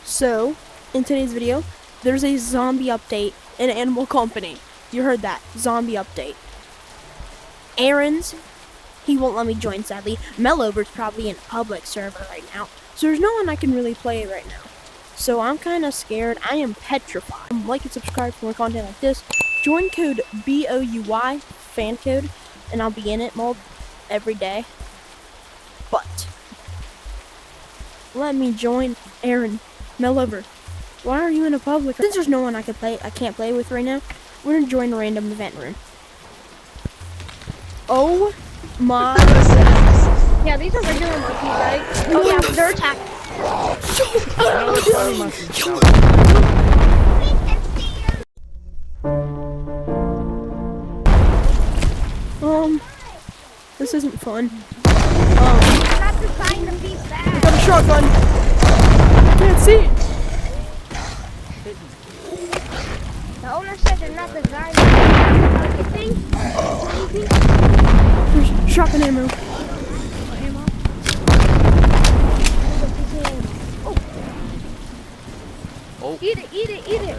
So, in today's video, there's a zombie update in Animal Company. You heard that. Zombie update. Aaron's, he won't let me join, sadly. Mellover's probably in a public server right now. So there's no one I can really play right now. So I'm kind of scared. I am petrified. Like and subscribe for more content like this. Join code BOUY, fan code, and I'll be in it mode every day. But let me join Aaron. Mellover, why are you in a public? Since there's no one I can't play with right now, we're gonna join a random event room. Oh my! Yeah, these are regular monkeys, right? Oh yeah, they're attacking. This isn't fun. I'm not trying to be sad. Got a shotgun. Can't see. The owner said they're not designed to thing. There's shotgun ammo. Oh. Eat it, eat it, eat it.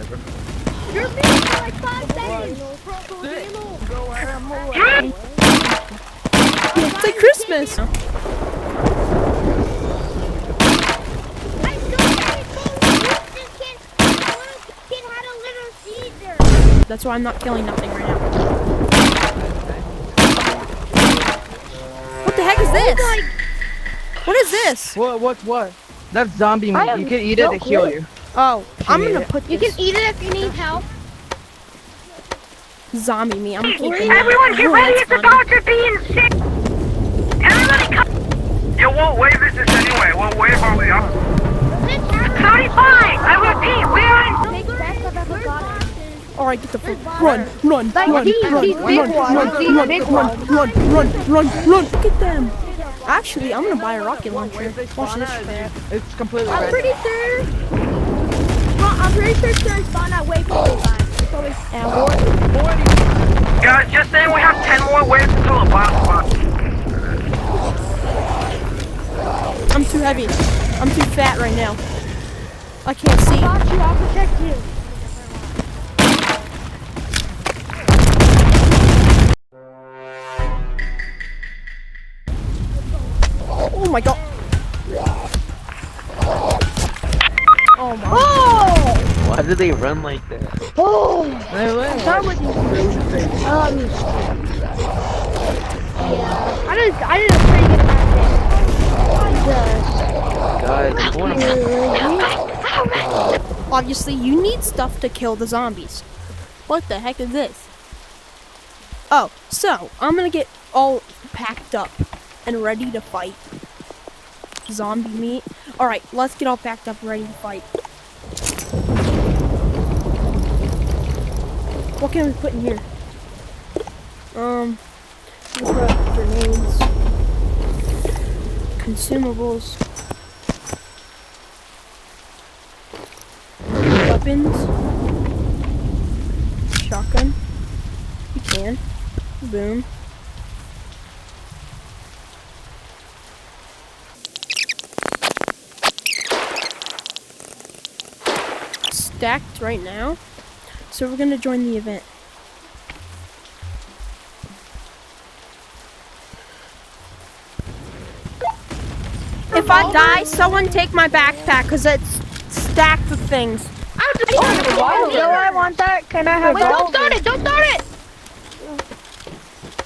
You're being for like 5 seconds. It's like Christmas. That's why I'm not killing nothing right now. What the heck is this? What is this? What? That's zombie meat. You can eat it to heal you. Oh, I'm gonna put this. You can eat it if you need help. Zombie meat. I'm keeping it. Everyone get ready, it's about to be insane! Everybody come! Yo, what wave is this anyway? What wave are we on? 35! I repeat, we are in... Alright, get the fuck. Run. Look at them. Actually, I'm gonna buy a rocket launcher. Watch this. It's completely I'm red. pretty sure it's gonna spawn at waypoint. Guys, just saying we have 10 more waves until the bottom spot. I'm too heavy. I'm too fat right now. I can't see. I'll protect you. Oh my god. Oh my. Oh! Why do they run like that? Oh! That was Yeah. I did a pretty good match. Guys, Obviously, you need stuff to kill the zombies. What the heck is this? Oh, so I'm gonna get all packed up and ready to fight. Zombie meat. Alright, let's get all packed up and ready to fight. What can we put in here? We put grenades, consumables, weapons, shotgun. You can. Boom. Stacked right now, so we're gonna join the event. If I die, someone take my backpack because it's stacked with things. I want that. Can I have Wait, don't start it! Don't start it!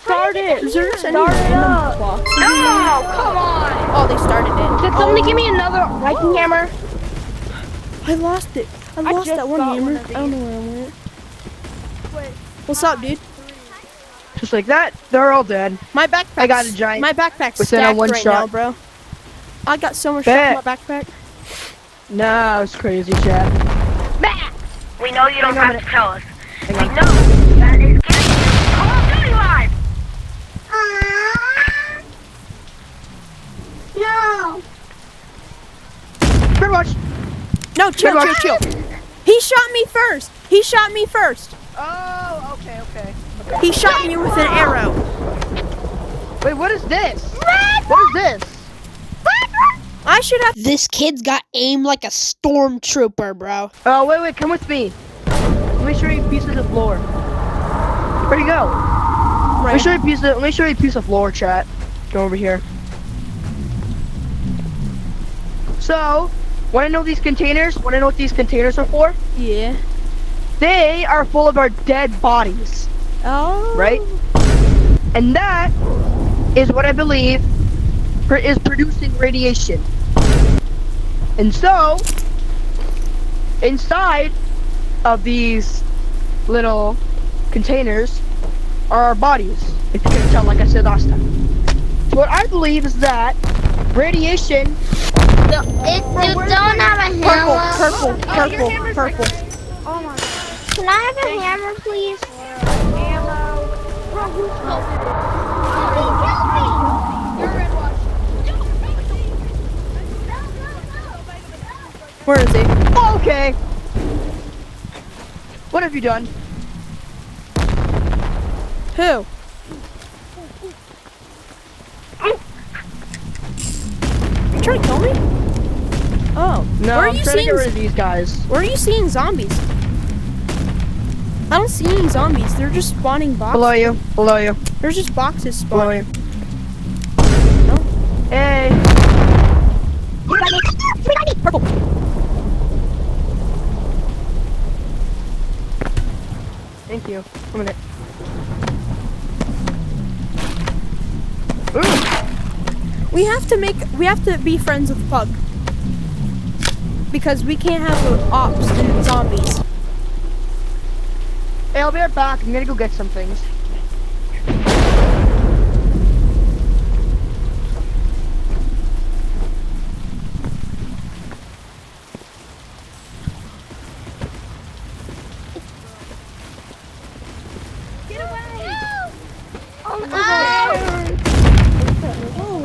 Start it! Is there any random boxes? No! Come on! Oh, they started it. Did somebody give me another Viking hammer? I lost it. I lost just that one got hammer. one I of don't know where I went. What's up, dude? just like that. They're all dead. My backpack. I got a giant My backpack's within a stacked one right shot. now, bro. I got so much stuff in my backpack. No, it's crazy, Chad. Bah! We know you don't Hang on have to tell us. Hang We on. know that is getting Call of Duty live! No! Pretty much. No, chill. He shot me first. Oh, okay. He shot me with an arrow. Wait, what is this? What is this? I should have. This kid's got aim like a stormtrooper, bro. Oh, wait, come with me. Let me show you a piece of the floor. Where'd you go? Let me show you a piece of floor, chat. Go over here. So, wanna know these containers? Wanna know what these containers are for? Yeah. They are full of our dead bodies, Oh. right? And that is what I believe is producing radiation. And so, inside of these little containers are our bodies. If you can tell, like I said last time. So what I believe is that radiation. If you don't have a hammer, Purple. oh my god. Can I have a hammer, please? Ammo. Bro, who stole it? Help me! You're red watch. Where is he? Okay. What have you done? Who? You trying to kill me? Oh. No, Where are I'm you trying to seeing? get rid of these guys. Where are you seeing zombies? I don't see any zombies. They're just spawning boxes. Below you. There's just boxes Below spawning. you. No? Hey. Purple. Thank you. 1 minute. We have to be friends with Pug. Because we can't have ops and zombies. Hey, I'll be right back. I'm gonna go get some things.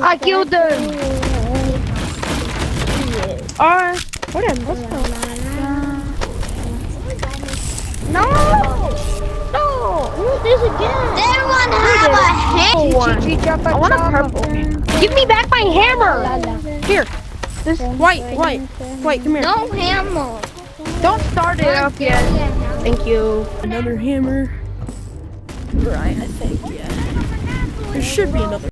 I killed them. Alright. What am I? No! No! Who's this again? Everyone have a hammer. I want a purple. Give me back my hammer. Here. This white, come here. No hammer. Don't start it up yet. Thank you. Another hammer. Right, I think, yeah. There should be another.